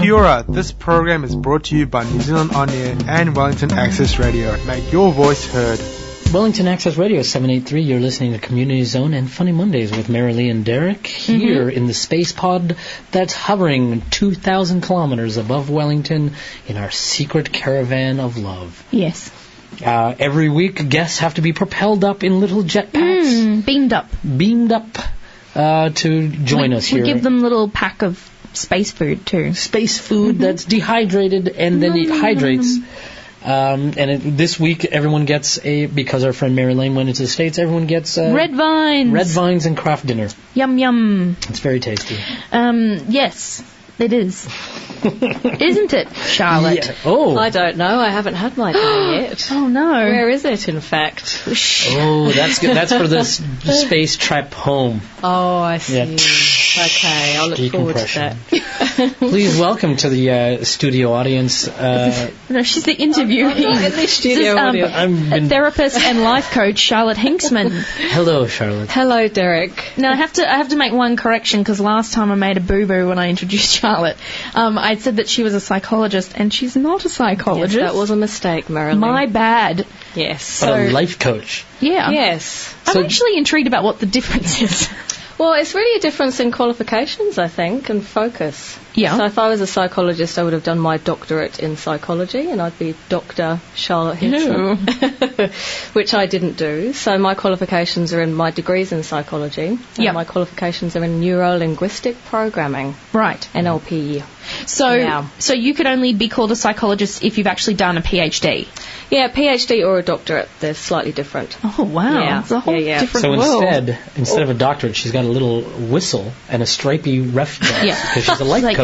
Kia ora. This program is brought to you by New Zealand On Air and Wellington Access Radio. Make your voice heard. Wellington Access Radio 783. You're listening to Community Zone and Funny Mondays with Marilee and Derek here in the space pod that's hovering 2,000 kilometers above Wellington in our secret caravan of love. Yes. Every week, guests have to be propelled up in little jetpacks. Beamed up. To join us here. We give them a little pack of space food too. Space food that's dehydrated and then it hydrates. This week, everyone gets because our friend Mary Lane went into the States, everyone gets red vines. Red vines and craft dinner. Yum, yum. It's very tasty. Yes, it is. Isn't it, Charlotte? Yeah. Oh. I don't know. I haven't had my dinner yet. Oh, no. Where is it, in fact? Oh, that's good. That's for the space trip home. Oh, I see. Yeah. Okay, I'll look forward to that. Please welcome to the studio audience. No, she's the interviewee. I'm not in the studio audience. Therapist and life coach, Charlotte Hinksman. Hello, Charlotte. Hello, Derek. Now, I have to make one correction because last time I made a boo-boo when I introduced Charlotte. I said that she was a psychologist, and she's not a psychologist. Yes, that was a mistake, Marilyn. My bad. Yes. But a life coach. Yeah. Yes. I'm actually intrigued about what the difference is. Well, it's really a difference in qualifications, I think, and focus. Yeah. So if I was a psychologist, I would have done my doctorate in psychology, and I'd be Dr. Charlotte Hinksman, which I didn't do. So my qualifications are in my degrees in psychology, and my qualifications are in neuro-linguistic programming. Right. NLP. So you could only be called a psychologist if you've actually done a PhD? Yeah, PhD or a doctorate. They're slightly different. Oh, wow. Yeah. It's a whole different world. So instead of a doctorate, she's got a little whistle and a stripy ref dress because she's a life coach.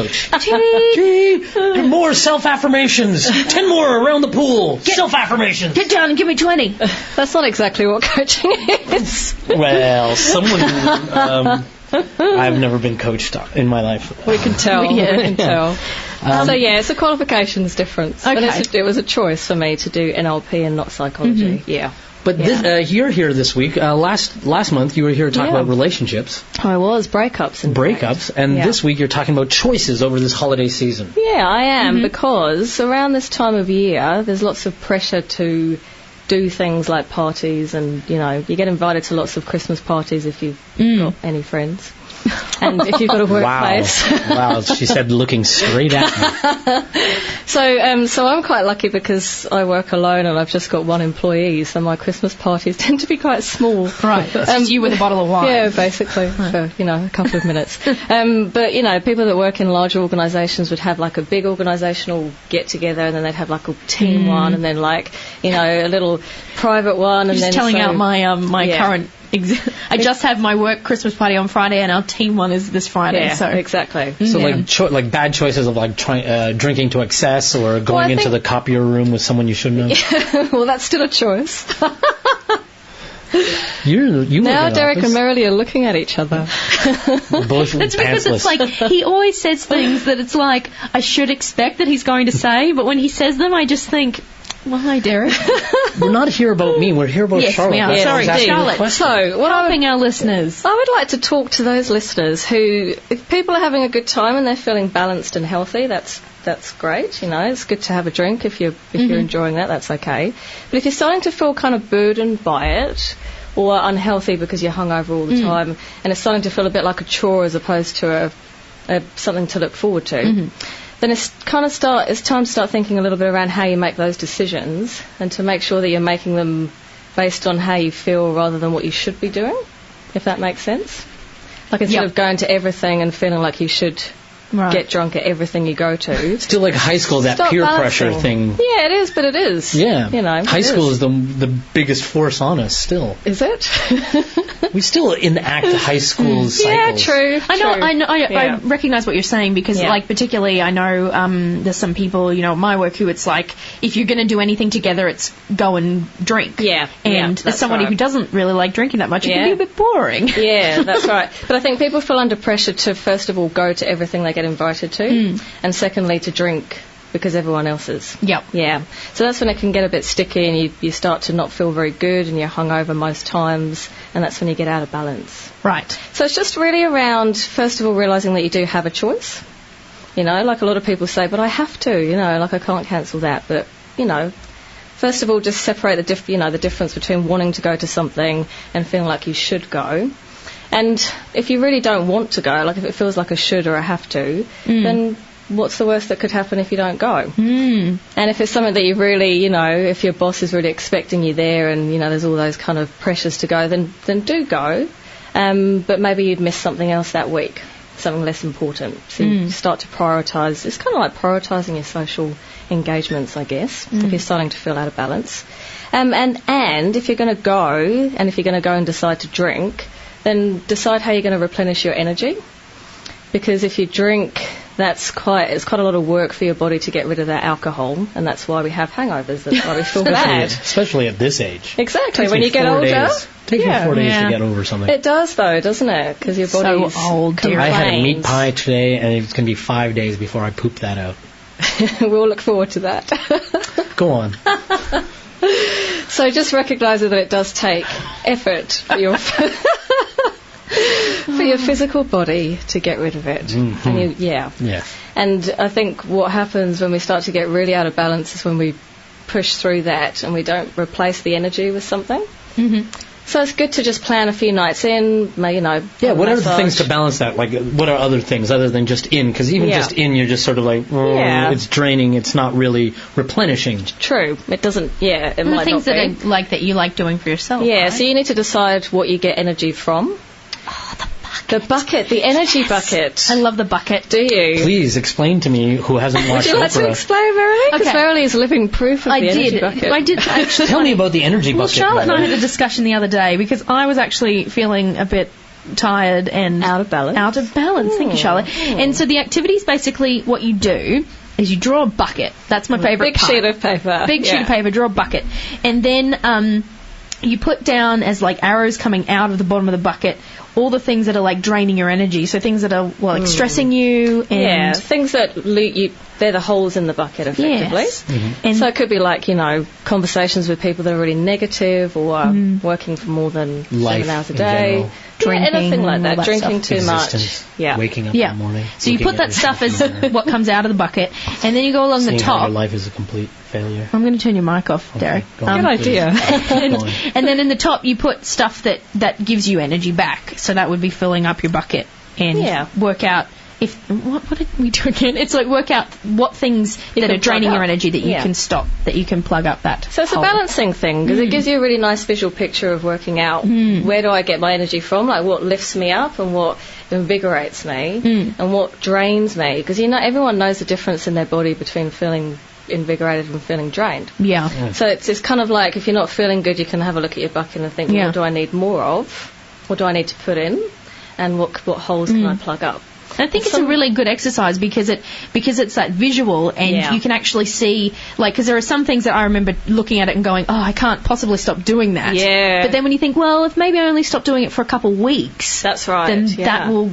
Gee, more self-affirmations. 10 more around the pool. Self-affirmations. Get down and give me 20. That's not exactly what coaching is. Well, someone... I've never been coached in my life. We can tell. We can tell. It's a qualifications difference. Okay. And it was a choice for me to do NLP and not psychology. Yeah. But you're here this week. Last month you were here to talk about relationships. I was. Breakups. And this week you're talking about choices over this holiday season. Yeah, I am, because around this time of year there's lots of pressure to do things like parties, and you get invited to lots of Christmas parties if you've got any friends, and if you've got a workplace. Wow, she said, looking straight at me. So I'm quite lucky because I work alone and I've just got one employee, so my Christmas parties tend to be quite small. Right. You with a bottle of wine. Yeah, basically, for a couple of minutes. But people that work in large organisations would have like a big organisational get together, and then they'd have like a team one, and then a little private one, and then telling out my current. I just had my work Christmas party on Friday, and our team one is this Friday. Yeah, so exactly. So like bad choices of drinking to excess or going into the copier room with someone you shouldn't have. Yeah, well, that's still a choice. You now Derek and Marilee are looking at each other. Both That's because it's like he always says things that it's like I should expect that he's going to say, but when he says them, I just think, well, hi, Derek. We're not here about me. We're here about Charlotte. We are. Yeah, sorry, Charlotte. So, helping our listeners. I would like to talk to those listeners who, if people are having a good time and they're feeling balanced and healthy, that's great. It's good to have a drink if you're enjoying that. That's okay. But if you're starting to feel kind of burdened by it, or unhealthy because you're hungover all the time, and it's starting to feel a bit like a chore as opposed to a something to look forward to. Then it's time to start thinking a little bit around how you make those decisions, and to make sure that you're making them based on how you feel rather than what you should be doing, if that makes sense. Like instead of going to everything and feeling like you should get drunk at everything you go to. Still like high school, that peer pressure thing. Yeah, it is, but it is. Yeah. High school is the biggest force on us still. Is it? We still enact high school cycles. Yeah, true. I know. I recognise what you're saying because, particularly, I know there's some people, at my work who it's like, if you're going to do anything together, it's go and drink. Yeah. And as somebody who doesn't really like drinking that much, it can be a bit boring. Yeah, that's right. But I think people feel under pressure to, first of all, go to everything they get invited to, and secondly, to drink because everyone else is. Yep. Yeah. So that's when it can get a bit sticky, and you start to not feel very good, and you're hungover most times, and that's when you get out of balance. Right. So it's just really around, first of all, realising that you do have a choice, You know, like a lot of people say, but I have to, you know, like I can't cancel that. But, you know, first of all, just separate the difference between wanting to go to something and feeling like you should go. And if you really don't want to go, like if it feels like a should or a have to, then what's the worst that could happen if you don't go? And if it's something that you really, you know, if your boss is really expecting you there and, you know, there's all those kind of pressures to go, then do go. But maybe you'd miss something else that week, something less important. So you start to prioritise. It's kind of like prioritising your social engagements, I guess, if you're starting to feel out of balance. And if you're going to go, and if you're going to go and decide to drink, then decide how you're going to replenish your energy. Because if you drink, it's quite a lot of work for your body to get rid of that alcohol, and that's why we have hangovers. That's why we feel bad. Especially at this age. Exactly. When you get older. It takes me 4 days to get over something. It does, though, doesn't it? Because your body's so old. I had a meat pie today, and it's going to be 5 days before I poop that out. We'll look forward to that. Go on. So just recognising that it does take effort for your physical body to get rid of it. And And I think what happens when we start to get really out of balance is when we push through that and we don't replace the energy with something. So it's good to just plan a few nights in, you know. Yeah, what are the things to balance that? Like, what are other things other than just in? Because even just in, you're just sort of like, it's draining, it's not really replenishing. True. It doesn't, it might things not be. that you like doing for yourself. Yeah, right? so you need to decide what you get energy from. The bucket, the energy bucket. I love the bucket. Do you? Please explain to me who hasn't watched Would you like to explain, Verily? Because Verily is living proof of the energy bucket. I did actually. Tell me about the energy bucket. Well, Charlotte and I had a discussion the other day because I was actually feeling a bit tired and out of balance. Thank you, Charlotte. And so the activities, basically what you do is you draw a bucket. That's my favourite part. Big sheet of paper. Big sheet of paper, draw a bucket. And then you put down as like arrows coming out of the bottom of the bucket all the things that are like draining your energy. So things that are like stressing you. And things that loot you. They're the holes in the bucket, effectively. Yes. And so it could be like, you know, conversations with people that are really negative or working for more than 7 hours a day. Drinking, anything like that. Drinking too much. Waking up in the morning. So you put that stuff as what comes out of the bucket, and then you go along the top. Your life is a complete failure. I'm going to turn your mic off, Derek. Good idea. And then in the top you put stuff that gives you energy back. So that would be filling up your bucket and work out. What did we do again? It's like work out what things that are draining your energy that you can stop, that you can plug up that. So it's a balancing thing because it gives you a really nice visual picture of working out where do I get my energy from, like what lifts me up and what invigorates me and what drains me. Because you know everyone knows the difference in their body between feeling invigorated and feeling drained. So it's kind of like if you're not feeling good, you can have a look at your bucket and think, what do I need more of? What do I need to put in? And what holes can I plug up? I think it's a really good exercise because it's that visual and you can actually see, like, because there are some things that I remember looking at it and going, I can't possibly stop doing that. But then when you think, well, if maybe I only stop doing it for a couple of weeks, that's right. Then that will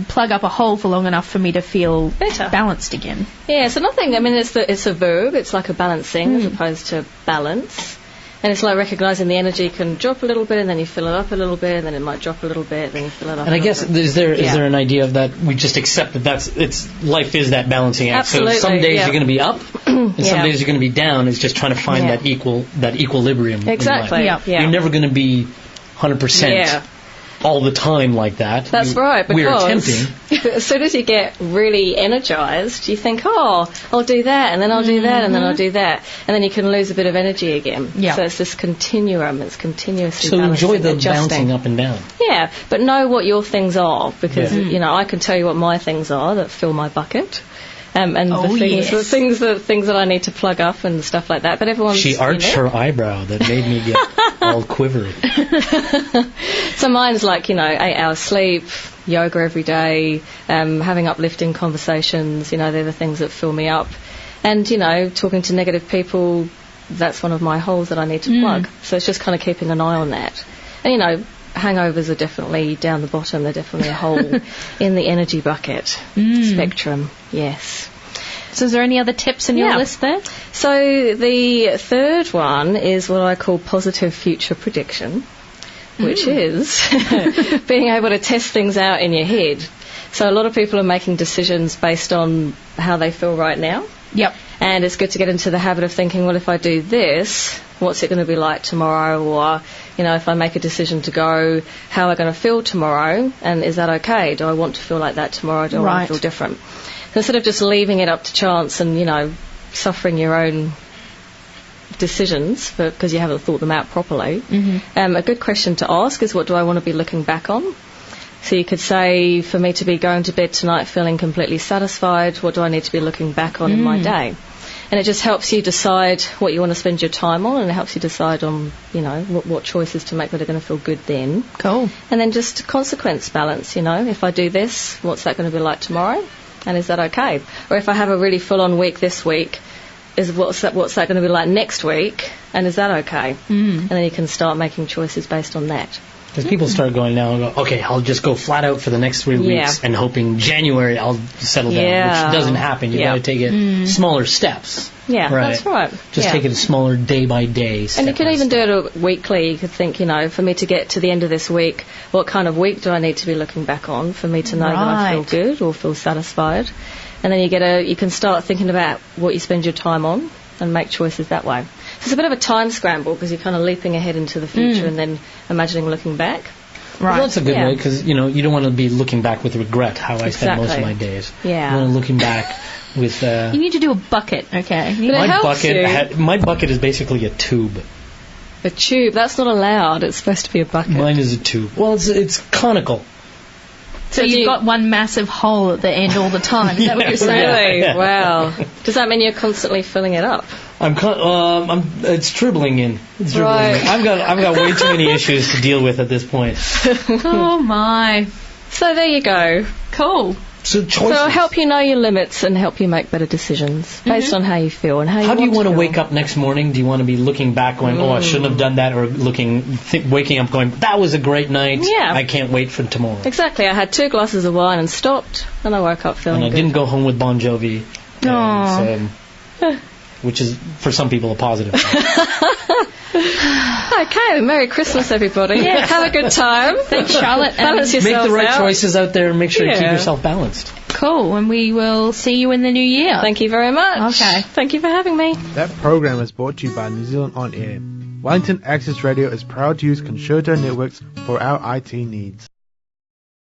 plug up a hole for long enough for me to feel better, balanced again. So nothing. I mean, it's a verb. It's like a balancing as opposed to balance. And it's like recognising the energy can drop a little bit and then you fill it up a little bit and then it might drop a little bit then you fill it up and I guess is there an idea of that we just accept that life is that balancing act. Absolutely, so some days you're going to be up and some days you're going to be down. It's just trying to find that equilibrium. Exactly. In life. You're never going to be 100% all the time like that. That's right, because we're attempting. As soon as you get really energised, you think, I'll do that, and then I'll do that, and then I'll do that. And then you can lose a bit of energy again. So it's this continuum, it's continuously balancing. So enjoy the adjusting. bouncing up and down. Yeah, but know what your things are, because, you know, I can tell you what my things are that fill my bucket. And the things that I need to plug up and stuff like that. But everyone's... She arched her eyebrow that made me get all quivery. So mine's like, 8 hours sleep, yoga every day, having uplifting conversations, they're the things that fill me up. And, talking to negative people, that's one of my holes that I need to plug. So it's just kind of keeping an eye on that. And, hangovers are definitely down the bottom. They're definitely a hole in the energy bucket spectrum. Yes. So is there any other tips in your list there? So the third one is what I call positive future prediction, which is being able to test things out in your head. So a lot of people are making decisions based on how they feel right now. Yep. And it's good to get into the habit of thinking, well, if I do this, what's it going to be like tomorrow? Or, if I make a decision to go, how am I going to feel tomorrow? And is that okay? Do I want to feel like that tomorrow? Do I want to feel different? So instead of just leaving it up to chance and, suffering your own decisions because you haven't thought them out properly, a good question to ask is, what do I want to be looking back on? So you could say, for me to be going to bed tonight feeling completely satisfied, what do I need to be looking back on in my day? And it just helps you decide what you want to spend your time on, and it helps you decide on, what choices to make that are going to feel good then. Cool. And then just consequence balance, if I do this, what's that going to be like tomorrow? And is that okay? Or if I have a really full-on week this week, what's that going to be like next week? And is that okay? And then you can start making choices based on that. Because people start going now and go, okay, I'll just go flat out for the next 3 weeks and hoping January I'll settle down, which doesn't happen. You got to take it smaller steps. Yeah, that's right. Just take it a smaller day by day. And you can even do it weekly. You could think, for me to get to the end of this week, what kind of week do I need to be looking back on for me to know that I feel good or feel satisfied? And then you can start thinking about what you spend your time on and make choices that way. So it's a bit of a time scramble because you're kind of leaping ahead into the future and then imagining looking back. Right. Well, that's a good way because, you don't want to be looking back with regret how I spend most of my days. Yeah. You want to looking back with... you need to do a bucket, okay? My bucket is basically a tube. A tube? That's not allowed. It's supposed to be a bucket. Mine is a tube. Well, it's conical. So you've got one massive hole at the end all the time. Is that what you're saying? Really? Wow. Does that mean you're constantly filling it up? It's dribbling in. Right. I've got way too many issues to deal with at this point. Oh my. So there you go. Cool. So it'll help you know your limits and help you make better decisions based on how you feel and how do you want to feel. wake up next morning? Do you want to be looking back going, I shouldn't have done that, or waking up going, that was a great night. Yeah. I can't wait for tomorrow. Exactly. I had 2 glasses of wine and stopped, and I woke up feeling good. And I didn't go home with Bon Jovi. Which is, for some people, a positive thing. Okay, Merry Christmas, everybody. Yeah. Have a good time. Thanks, Charlotte. Balance yourself Make the right out. choices out there and make sure you keep yourself balanced. Cool, and we will see you in the new year. Thank you very much. Okay. Thank you for having me. That program is brought to you by New Zealand On Air. Wellington Access Radio is proud to use Concerto networks for our IT needs.